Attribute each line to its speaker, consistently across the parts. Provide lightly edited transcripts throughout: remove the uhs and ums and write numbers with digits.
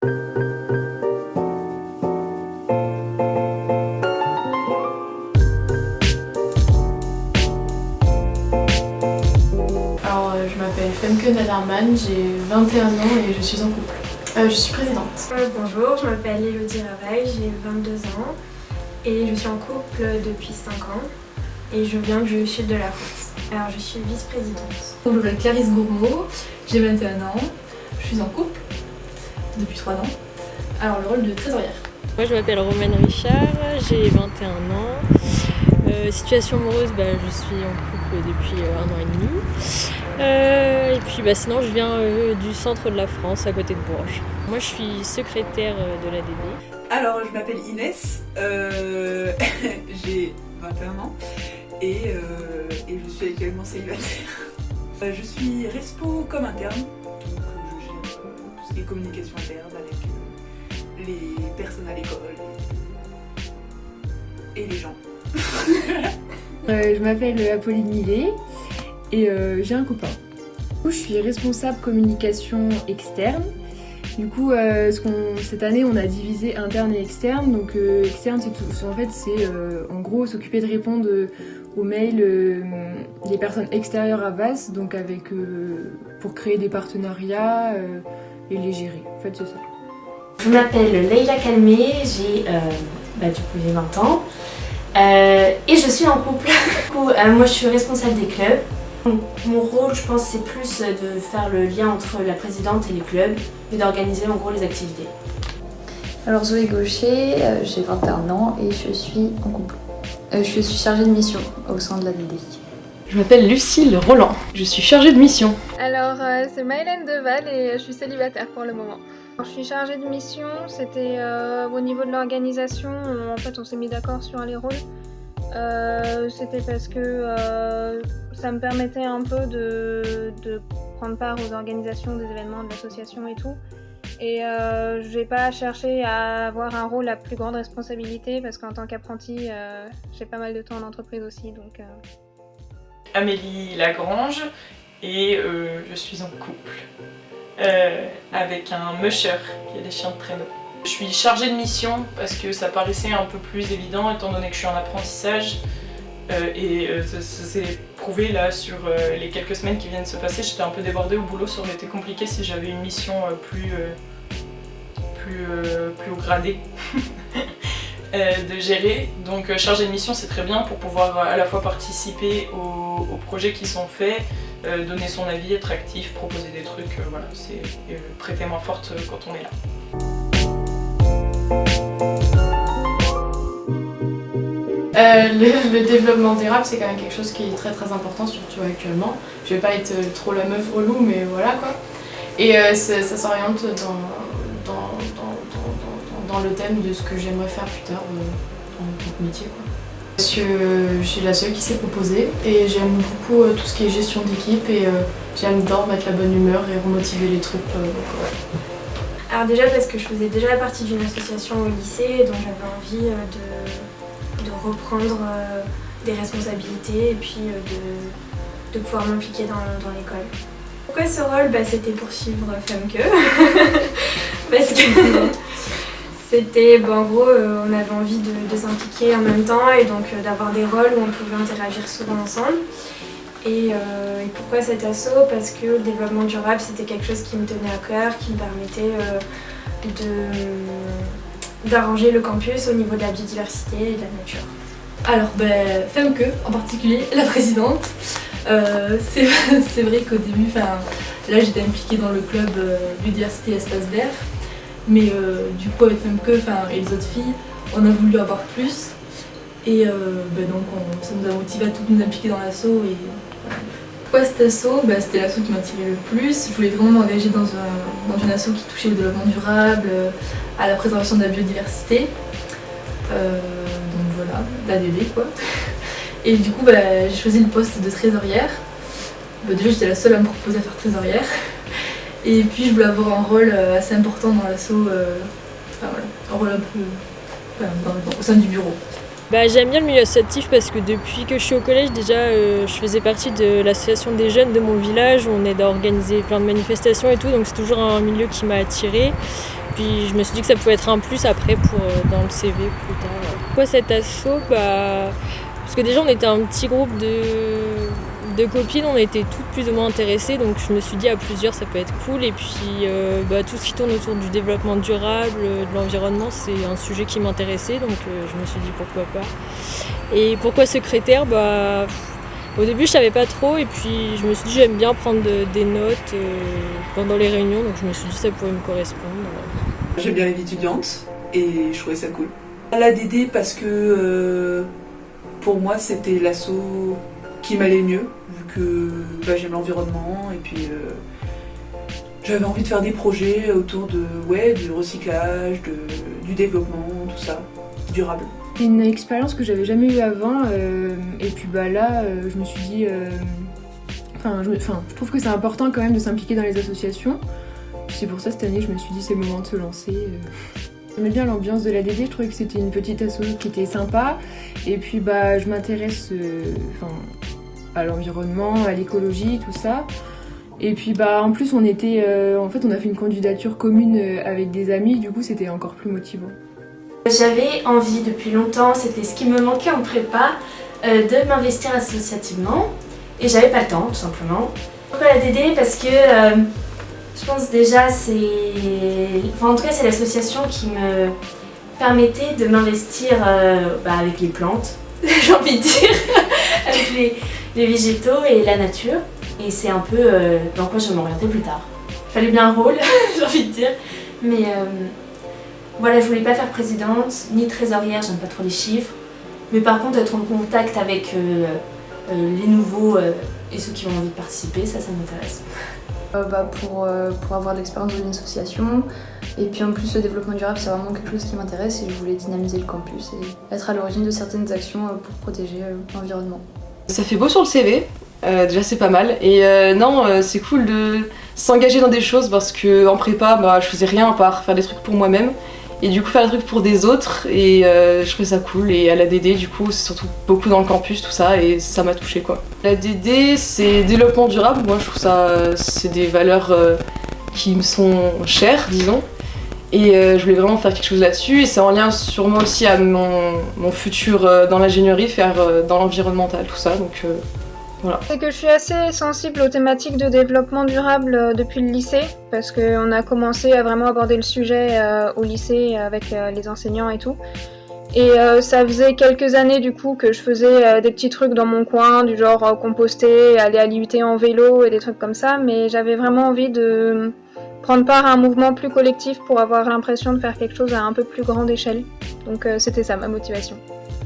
Speaker 1: Je m'appelle Femke Naderman, j'ai 21 ans et je suis en couple. Je suis présidente.
Speaker 2: Bonjour, je m'appelle Elodie Raveil, j'ai 22 ans et je suis en couple depuis 5 ans et je viens du sud de la France. Alors je suis vice-présidente.
Speaker 3: Je m'appelle Clarisse Gourmaud, j'ai 21 ans, je suis en couple depuis 3 ans. Alors le rôle de trésorière.
Speaker 4: Moi je m'appelle Romaine Richard, j'ai 21 ans. Situation amoureuse, je suis en couple depuis 1 an et demi. Et puis sinon je viens du centre de la France, à côté de Bourges. Moi je suis secrétaire de l'ADD.
Speaker 5: Alors je m'appelle Inès, j'ai 21 ans et je suis actuellement célibataire. Je suis respo comme interne, donc je gère tout ce qui est communication interne avec les personnes à l'école et les gens.
Speaker 6: Je m'appelle Apolline Millet et j'ai un copain. Je suis responsable communication externe. Du coup, cette année, on a divisé interne et externe. Donc, externe, c'est tout. En fait, c'est en gros s'occuper de répondre aux mails des personnes extérieures à VAS, donc pour créer des partenariats et les gérer. En fait, c'est ça.
Speaker 7: Je m'appelle Leïla Calmé, j'ai 20 ans. Et je suis en couple. Du coup, moi je suis responsable des clubs. Mon rôle, je pense, c'est plus de faire le lien entre la présidente et les clubs et d'organiser en gros les activités.
Speaker 8: Alors Zoé Gaucher, j'ai 21 ans et je suis en couple. Je suis chargée de mission au sein de l'ADD.
Speaker 9: Je m'appelle Lucille Roland, je suis chargée de mission.
Speaker 10: Alors c'est Maëlène Deval et je suis célibataire pour le moment. Je suis chargée de mission, c'était au niveau de l'organisation, en fait on s'est mis d'accord sur les rôles. C'était parce que ça me permettait un peu de prendre part aux organisations des événements de l'association et tout. Et je n'ai pas cherché à avoir un rôle à plus grande responsabilité parce qu'en tant qu'apprentie, j'ai pas mal de temps en entreprise aussi. Donc,
Speaker 11: Amélie Lagrange et je suis en couple. Avec un musher qui est des chiens de traîneau. Je suis chargée de mission parce que ça paraissait un peu plus évident étant donné que je suis en apprentissage ça s'est prouvé là sur les quelques semaines qui viennent de se passer. J'étais un peu débordée au boulot, ça aurait été compliqué si j'avais une mission plus haut gradée de gérer. Donc chargée de mission c'est très bien pour pouvoir à la fois participer aux projets qui sont faits, donner son avis, être actif, proposer des trucs, voilà, c'est prêter main forte quand on est là.
Speaker 1: Le développement durable, c'est quand même quelque chose qui est très très important, surtout actuellement. Je vais pas être trop la meuf relou, mais voilà quoi. Et ça s'oriente dans le thème de ce que j'aimerais faire plus tard en tant que métier, quoi. Parce que je suis la seule qui s'est proposée et j'aime beaucoup tout ce qui est gestion d'équipe et j'adore mettre la bonne humeur et remotiver les troupes. Ouais.
Speaker 2: Alors déjà parce que je faisais déjà partie d'une association au lycée, donc j'avais envie de reprendre des responsabilités et puis de pouvoir m'impliquer dans l'école. Pourquoi ce rôle ? C'était pour suivre Femke. Parce que c'était, en gros, on avait envie de s'impliquer en même temps et donc d'avoir des rôles où on pouvait interagir souvent ensemble. Et pourquoi cet asso ? Parce que le développement durable, c'était quelque chose qui me tenait à cœur, qui me permettait d'arranger le campus au niveau de la biodiversité et de la nature.
Speaker 3: Alors, Femke, en particulier, la présidente. C'est vrai qu'au début, là j'étais impliquée dans le club biodiversité espace vert. Mais du coup avec Femke et les autres filles, on a voulu avoir plus. Et donc ça nous a motivé à toutes nous impliquer dans l'asso. Et pourquoi cet asso ? C'était l'asso qui m'attirait le plus. Je voulais vraiment m'engager dans une asso qui touchait au développement durable, à la préservation de la biodiversité. Donc voilà, l'ADD quoi. Et du coup j'ai choisi le poste de trésorière. Déjà j'étais la seule à me proposer à faire trésorière. Et puis je voulais avoir un rôle assez important dans l'asso, un rôle un peu au sein du bureau.
Speaker 4: J'aime bien le milieu associatif parce que depuis que je suis au collège, déjà, je faisais partie de l'association des jeunes de mon village où on aide à organiser plein de manifestations et tout, donc c'est toujours un milieu qui m'a attirée. Puis je me suis dit que ça pouvait être un plus après pour dans le CV plus tard. Pourquoi cet asso? Parce que déjà on était un petit groupe de copines, on était toutes plus ou moins intéressées, donc je me suis dit à plusieurs ça peut être cool. Et puis tout ce qui tourne autour du développement durable, de l'environnement, c'est un sujet qui m'intéressait, donc je me suis dit pourquoi pas. Et pourquoi secrétaire? Au début je savais pas trop, et puis je me suis dit j'aime bien prendre des notes pendant les réunions, donc je me suis dit ça pourrait me correspondre.
Speaker 5: J'aime bien les vies étudiantes et je trouvais ça cool. L'ADD parce que pour moi c'était l'asso qui m'allait mieux, vu que j'aime l'environnement et puis j'avais envie de faire des projets autour du recyclage, du développement, tout ça, durable.
Speaker 6: C'est une expérience que j'avais jamais eue avant et puis là je me suis dit je trouve que c'est important quand même de s'impliquer dans les associations. C'est pour ça cette année je me suis dit c'est le moment de se lancer. J'aimais bien l'ambiance de l'ADD, je trouvais que c'était une petite asso qui était sympa et puis je m'intéresse à l'environnement, à l'écologie, tout ça. Et puis en plus on était on a fait une candidature commune avec des amis, du coup c'était encore plus motivant.
Speaker 7: J'avais envie depuis longtemps, c'était ce qui me manquait en prépa, de m'investir associativement et j'avais pas le temps tout simplement. Pourquoi l'ADD? Parce que je pense déjà en tout cas c'est l'association qui me permettait de m'investir avec les plantes, j'ai envie de dire, avec les végétaux et la nature. Et c'est un peu dans quoi je vais m'orienter plus tard. Il fallait bien un rôle, j'ai envie de dire, mais je voulais pas faire présidente ni trésorière, j'aime pas trop les chiffres, mais par contre être en contact avec les nouveaux et ceux qui ont envie de participer, ça m'intéresse.
Speaker 8: Pour avoir de l'expérience dans une association, et puis en plus le développement durable c'est vraiment quelque chose qui m'intéresse et je voulais dynamiser le campus et être à l'origine de certaines actions pour protéger l'environnement.
Speaker 9: Ça fait beau sur le CV, déjà c'est pas mal, et c'est cool de s'engager dans des choses parce qu'en prépa je faisais rien à part faire des trucs pour moi-même. Et du coup faire des trucs pour des autres et je trouvais ça cool. Et à l'ADD du coup c'est surtout beaucoup dans le campus tout ça et ça m'a touchée quoi. L'ADD c'est développement durable, moi je trouve ça c'est des valeurs qui me sont chères disons. Et je voulais vraiment faire quelque chose là-dessus et c'est en lien sûrement aussi à mon futur dans l'ingénierie, faire dans l'environnemental tout ça donc voilà.
Speaker 10: C'est que je suis assez sensible aux thématiques de développement durable depuis le lycée, parce qu'on a commencé à vraiment aborder le sujet au lycée avec les enseignants et tout. Et ça faisait quelques années du coup que je faisais des petits trucs dans mon coin, du genre composter, aller à l'IUT en vélo et des trucs comme ça, mais j'avais vraiment envie de prendre part à un mouvement plus collectif pour avoir l'impression de faire quelque chose à un peu plus grande échelle. Donc c'était ça ma motivation.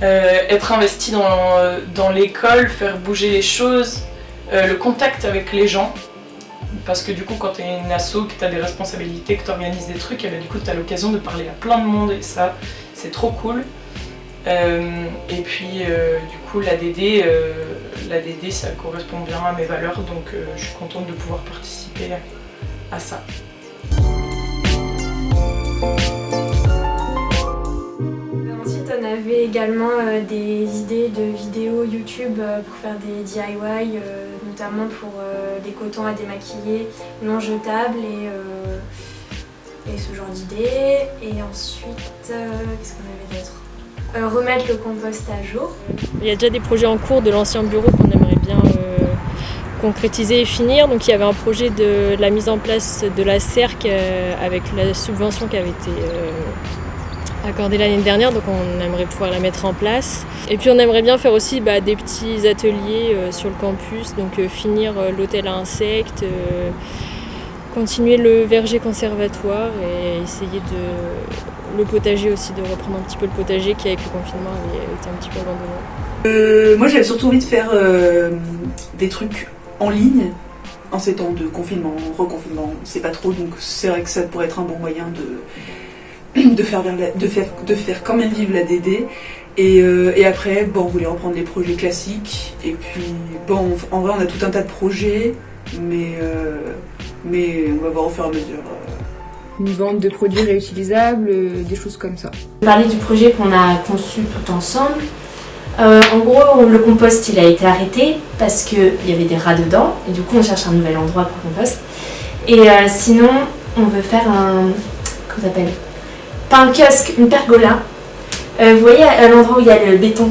Speaker 11: Être investi dans l'école, faire bouger les choses, le contact avec les gens, parce que du coup quand tu es une asso, que tu as des responsabilités, que tu organises des trucs, et du coup tu as l'occasion de parler à plein de monde et ça c'est trop cool. Et puis du coup l'ADD ça correspond bien à mes valeurs, donc je suis contente de pouvoir participer à ça.
Speaker 2: On avait également des idées de vidéos YouTube pour faire des DIY, notamment pour des cotons à démaquiller non jetables et ce genre d'idées. Et ensuite, qu'est-ce qu'on avait d'autre? Remettre le compost à jour.
Speaker 4: Il y a déjà des projets en cours de l'ancien bureau qu'on aimerait bien concrétiser et finir. Donc il y avait un projet de la mise en place de la CERC avec la subvention qui avait été accordée l'année dernière, donc on aimerait pouvoir la mettre en place. Et puis on aimerait bien faire aussi des petits ateliers sur le campus, donc finir l'hôtel à insectes, continuer le verger conservatoire et essayer le potager aussi, de reprendre un petit peu le potager qui avec le confinement avait été un petit peu abandonné.
Speaker 5: Moi j'avais surtout envie de faire des trucs en ligne en ces temps de confinement, reconfinement, on sait pas trop, donc c'est vrai que ça pourrait être un bon moyen de faire quand même vivre l'ADD. Et après, on voulait reprendre les projets classiques. Et puis, en vrai, on a tout un tas de projets, mais on va voir au fur et à mesure.
Speaker 6: Une vente de produits réutilisables, des choses comme ça.
Speaker 7: Je vais parler du projet qu'on a conçu tout ensemble. En gros, le compost il a été arrêté parce qu'il y avait des rats dedans. Et du coup, on cherche un nouvel endroit pour le compost. Et sinon, on veut faire ça s'appelle, pas un kiosque, une pergola. Vous voyez à l'endroit où il y a le béton,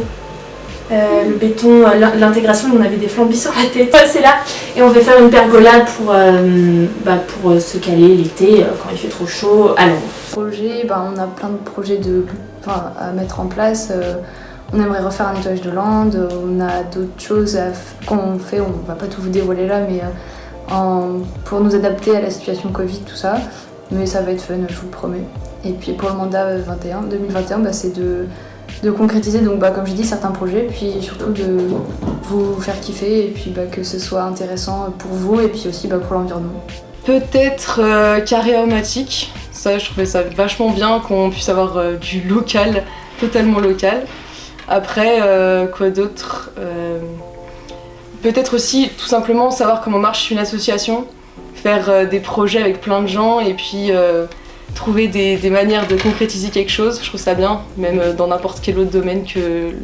Speaker 7: l'intégration, on avait des flambis sur la tête. C'est là, et on veut faire une pergola pour se caler l'été quand il fait trop chaud à l'ombre.
Speaker 8: Projet, on a plein de projets à mettre en place. On aimerait refaire un nettoyage de landes, on a d'autres choses qu'on fait, on va pas tout vous dévoiler là, mais pour nous adapter à la situation Covid, tout ça. Mais ça va être fun, je vous le promets. Et puis pour le mandat 2021, c'est de concrétiser, donc comme je dis, certains projets, puis surtout de vous faire kiffer, et puis que ce soit intéressant pour vous, et puis aussi pour l'environnement.
Speaker 9: Peut-être carré aromatique, ça je trouvais ça vachement bien qu'on puisse avoir du local, totalement local. Après, quoi d'autre, peut-être aussi tout simplement savoir comment marche une association, faire des projets avec plein de gens et puis trouver des manières de concrétiser quelque chose. Je trouve ça bien, même dans n'importe quel autre domaine que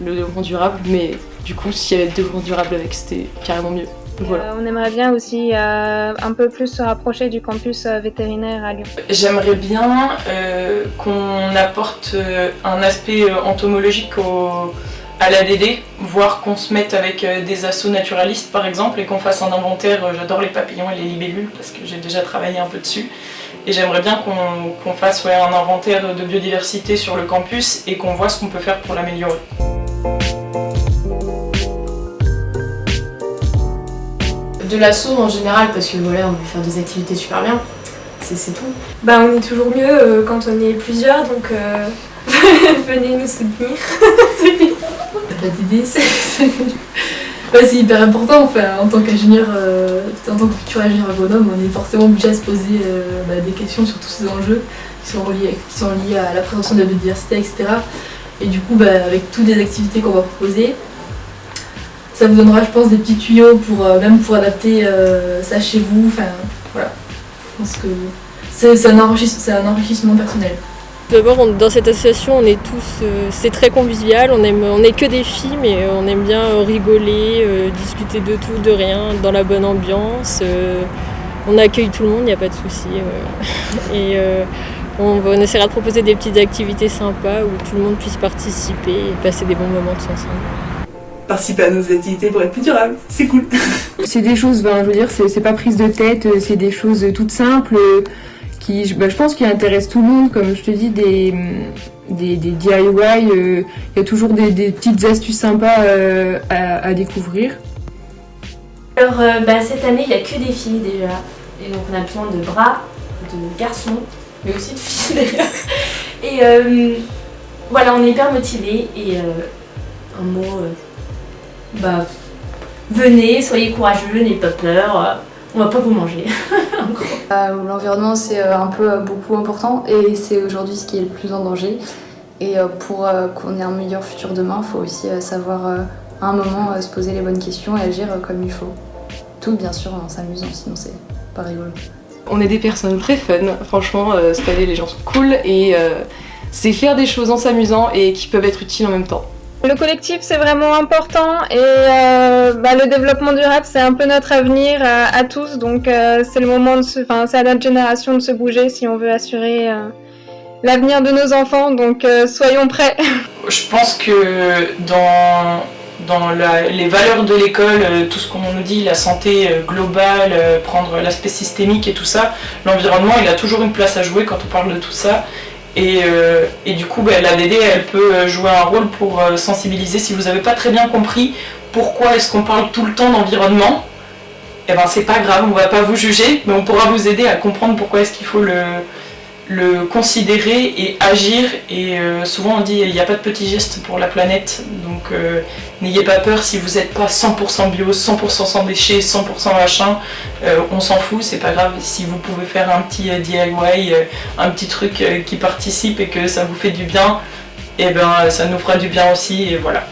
Speaker 9: le développement durable, mais du coup s'il y avait le développement durable avec, c'était carrément mieux. Donc, voilà.
Speaker 10: On aimerait bien aussi un peu plus se rapprocher du campus vétérinaire à Lyon.
Speaker 11: J'aimerais bien qu'on apporte un aspect entomologique à l'ADD, voire qu'on se mette avec des assos naturalistes par exemple et qu'on fasse un inventaire. J'adore les papillons et les libellules parce que j'ai déjà travaillé un peu dessus. Et j'aimerais bien qu'on fasse un inventaire de biodiversité sur le campus et qu'on voit ce qu'on peut faire pour l'améliorer.
Speaker 1: De l'asso en général, parce que voilà, on veut faire des activités super bien, c'est tout.
Speaker 2: On est toujours mieux quand on est plusieurs, donc venez nous soutenir.
Speaker 3: L'ADD, c'est hyper important. En tant qu'ingénieur, en tant que futur ingénieur agronome, on est forcément obligé à se poser des questions sur tous ces enjeux qui sont liés à la prévention de la biodiversité, etc. Et du coup, avec toutes les activités qu'on va proposer, ça vous donnera, je pense, des petits tuyaux même pour adapter ça chez vous. Voilà. Je pense que c'est un enrichissement personnel.
Speaker 4: D'abord, dans cette association, on est tous, c'est très convivial, on est que des filles, mais on aime bien rigoler, discuter de tout, de rien, dans la bonne ambiance. On accueille tout le monde, il n'y a pas de souci. Et on essaiera de proposer des petites activités sympas où tout le monde puisse participer et passer des bons moments tous ensemble.
Speaker 5: Participer à nos activités pour être plus durable, c'est cool.
Speaker 6: C'est des choses, je veux dire, c'est pas prise de tête, c'est des choses toutes simples qui, je pense, qui intéressent tout le monde. Comme je te dis, des DIY, il y a toujours des petites astuces sympas à découvrir.
Speaker 7: Alors cette année, il n'y a que des filles déjà, et donc on a besoin de bras, de garçons, mais aussi de filles d'ailleurs. Et voilà, on est hyper motivés et un mot... venez, soyez courageux, n'ayez pas peur, on va pas vous manger. En gros.
Speaker 8: L'environnement c'est un peu beaucoup important et c'est aujourd'hui ce qui est le plus en danger. Et pour qu'on ait un meilleur futur demain, il faut aussi savoir à un moment se poser les bonnes questions et agir comme il faut. Tout bien sûr en s'amusant, sinon c'est pas rigolo.
Speaker 9: On est des personnes très fun, franchement cette année les gens sont cool et c'est faire des choses en s'amusant et qui peuvent être utiles en même temps.
Speaker 10: Le collectif c'est vraiment important et le développement durable c'est un peu notre avenir à tous, donc c'est le moment c'est à notre génération de se bouger si on veut assurer l'avenir de nos enfants, donc soyons prêts.
Speaker 11: Je pense que dans les valeurs de l'école, tout ce qu'on nous dit, la santé globale, prendre l'aspect systémique et tout ça, l'environnement il a toujours une place à jouer quand on parle de tout ça. Et du coup, l'ADD, elle peut jouer un rôle pour sensibiliser. Si vous n'avez pas très bien compris pourquoi est-ce qu'on parle tout le temps d'environnement, c'est pas grave, on va pas vous juger, mais on pourra vous aider à comprendre pourquoi est-ce qu'il faut le considérer et agir. Et souvent on dit il n'y a pas de petits gestes pour la planète, donc n'ayez pas peur si vous n'êtes pas 100% bio, 100% sans déchets, 100% machin, on s'en fout, c'est pas grave. Si vous pouvez faire un petit DIY, un petit truc qui participe et que ça vous fait du bien, ça nous fera du bien aussi, et voilà.